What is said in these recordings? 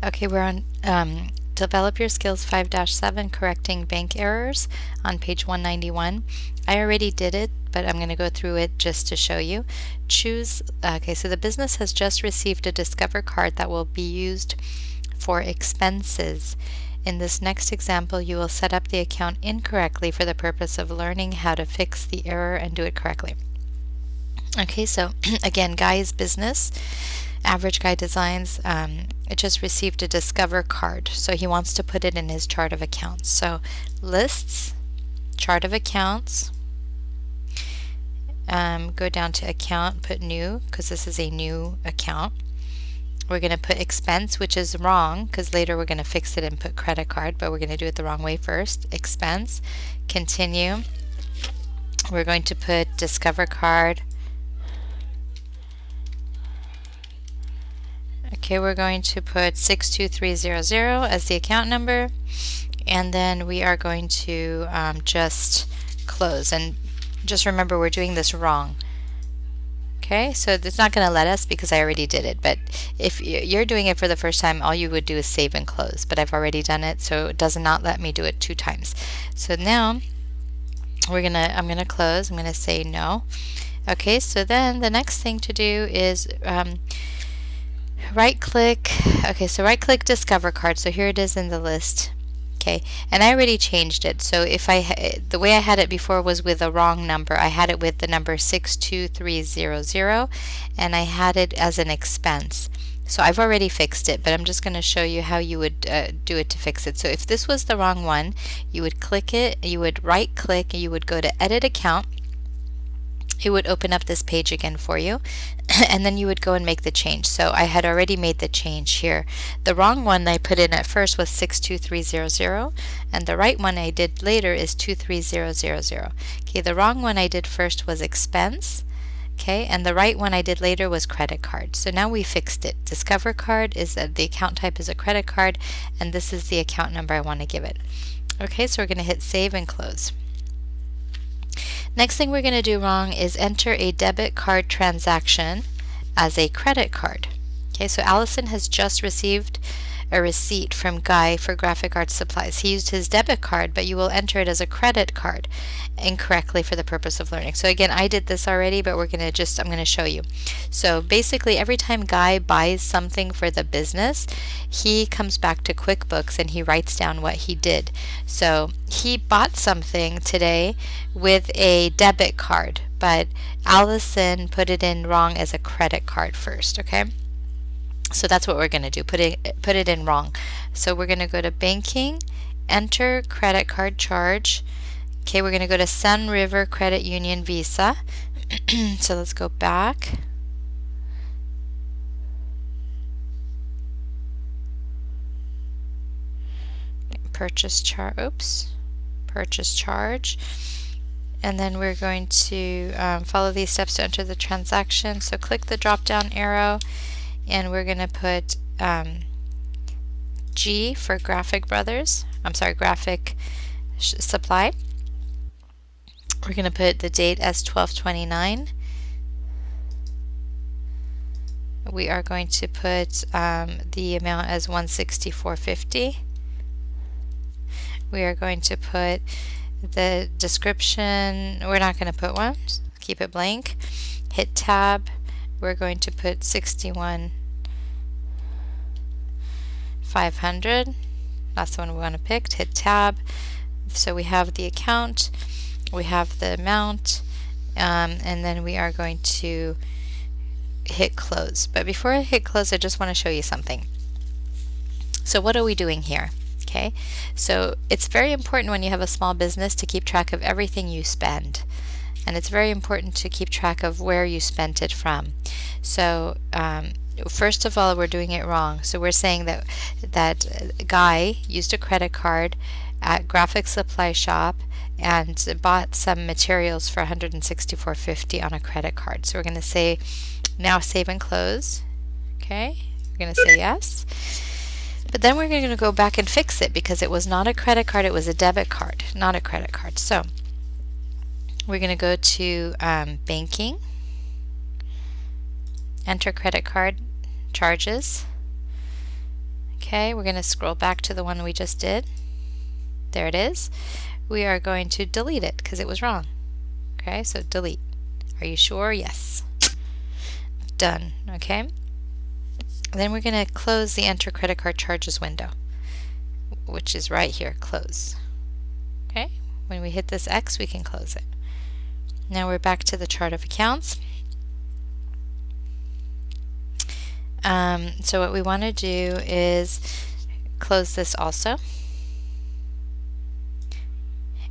Okay, we're on Develop Your Skills 5-7, Correcting Bank Errors on page 191. I already did it, but I'm going to go through it just to show you. Okay, so the business has just received a Discover card that will be used for expenses. In this next example, you will set up the account incorrectly for the purpose of learning how to fix the error and do it correctly. Okay, so again, Guy's business, Average Guy Designs, it just received a Discover card, so he wants to put it in his chart of accounts. So lists, chart of accounts, go down to account, put new, because this is a new account. We're going to put expense, which is wrong, because later we're going to fix it and put credit card, but we're going to do it the wrong way first. Expense, continue. We're going to put Discover card. Okay, we're going to put 62300 as the account number, and then we are going to just close. And just remember, we're doing this wrong. Okay, so it's not going to let us because I already did it, but if you're doing it for the first time, all you would do is save and close, but I've already done it, so it does not let me do it 2 times. So now I'm gonna close. I'm gonna say no. Okay, so then the next thing to do is right click. Okay, so right click Discover card. So here it is in the list. Okay, and I already changed it. So if the way I had it before was with a wrong number. I had it with the number 62300, and I had it as an expense. So I've already fixed it, but I'm just going to show you how you would do it to fix it. So if this was the wrong one, you would click it, you would right click, you would go to Edit Account. It would open up this page again for you, and then you would go and make the change. So I had already made the change here. The wrong one I put in at first was 62300, and the right one I did later is 23000. Okay, the wrong one I did first was expense. Okay, and the right one I did later was credit card. So now we fixed it. Discover card is the account type is a credit card, and this is the account number I want to give it. Okay, so we're going to hit save and close. Next thing we're going to do wrong is enter a debit card transaction as a credit card. Okay, so Allison has just received a receipt from Guy for graphic arts supplies. He used his debit card, but you will enter it as a credit card incorrectly for the purpose of learning. So again, I did this already, but I'm going to show you. So basically, every time Guy buys something for the business, he comes back to QuickBooks and he writes down what he did. So he bought something today with a debit card, but Allison put it in wrong as a credit card first, okay? So that's what we're going to do, put it in wrong. So we're going to go to banking, enter credit card charge. Okay, we're going to go to Sun River Credit Union Visa. So let's go back. Purchase charge, and then we're going to follow these steps to enter the transaction. So click the drop down arrow, and we're going to put G for Graphic Supply. We're going to put the date as 12/29. We are going to put the amount as $164.50. We are going to put the description. We're not going to put one. Just keep it blank. Hit tab. We're going to put 61,500. That's the one we want to pick. Hit tab. So we have the account, we have the amount, and then we are going to hit close. But before I hit close, I just want to show you something. So what are we doing here? Okay, so it's very important when you have a small business to keep track of everything you spend. And it's very important to keep track of where you spent it from. So first of all, we're doing it wrong. So we're saying that Guy used a credit card at Graphic Supply Shop and bought some materials for $164.50 on a credit card. So we're going to say now save and close. Okay, we're going to say yes. But then we're going to go back and fix it because it was not a credit card, it was a debit card, not a credit card. So we're going to go to banking, enter credit card charges. Okay, we're going to scroll back to the one we just did. There it is. We are going to delete it because it was wrong. Okay, so delete. Are you sure? Yes. Done. Okay. Then we're going to close the enter credit card charges window, which is right here, close. Okay, when we hit this X, we can close it. Now we're back to the chart of accounts. So what we want to do is close this also.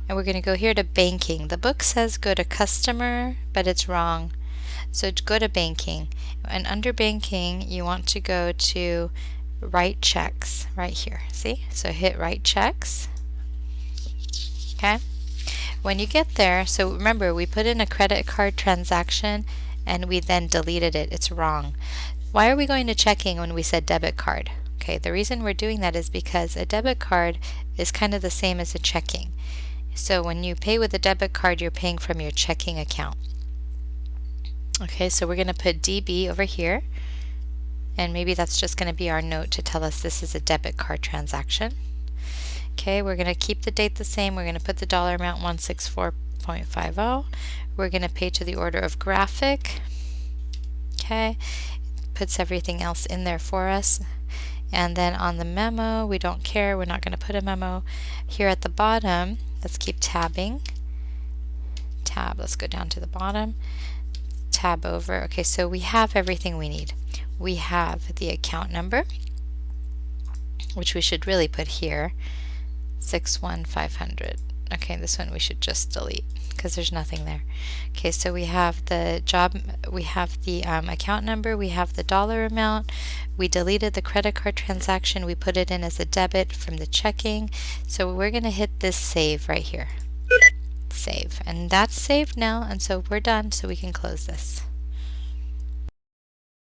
And we're going to go here to banking. The book says go to customer, but it's wrong. So go to banking. And under banking, you want to go to write checks right here. See? So hit write checks. Okay? When you get there, so remember we put in a credit card transaction and we then deleted it. It's wrong. Why are we going to checking when we said debit card? Okay, the reason we're doing that is because a debit card is kind of the same as a checking. So when you pay with a debit card, you're paying from your checking account. Okay, so we're going to put DB over here, and maybe that's just going to be our note to tell us this is a debit card transaction. Okay, we're going to keep the date the same. We're going to put the dollar amount 164.50. We're going to pay to the order of graphic. Okay, puts everything else in there for us. And then on the memo, we don't care. We're not going to put a memo. Here at the bottom, let's keep tabbing. Tab, let's go down to the bottom. Tab over. Okay, so we have everything we need. We have the account number, which we should really put here, 61500. Okay, this one we should just delete because there's nothing there. Okay, so we have the job, we have the account number, we have the dollar amount, we deleted the credit card transaction, we put it in as a debit from the checking. So we're going to hit this save right here. Save. And that's saved now, and so we're done, so we can close this.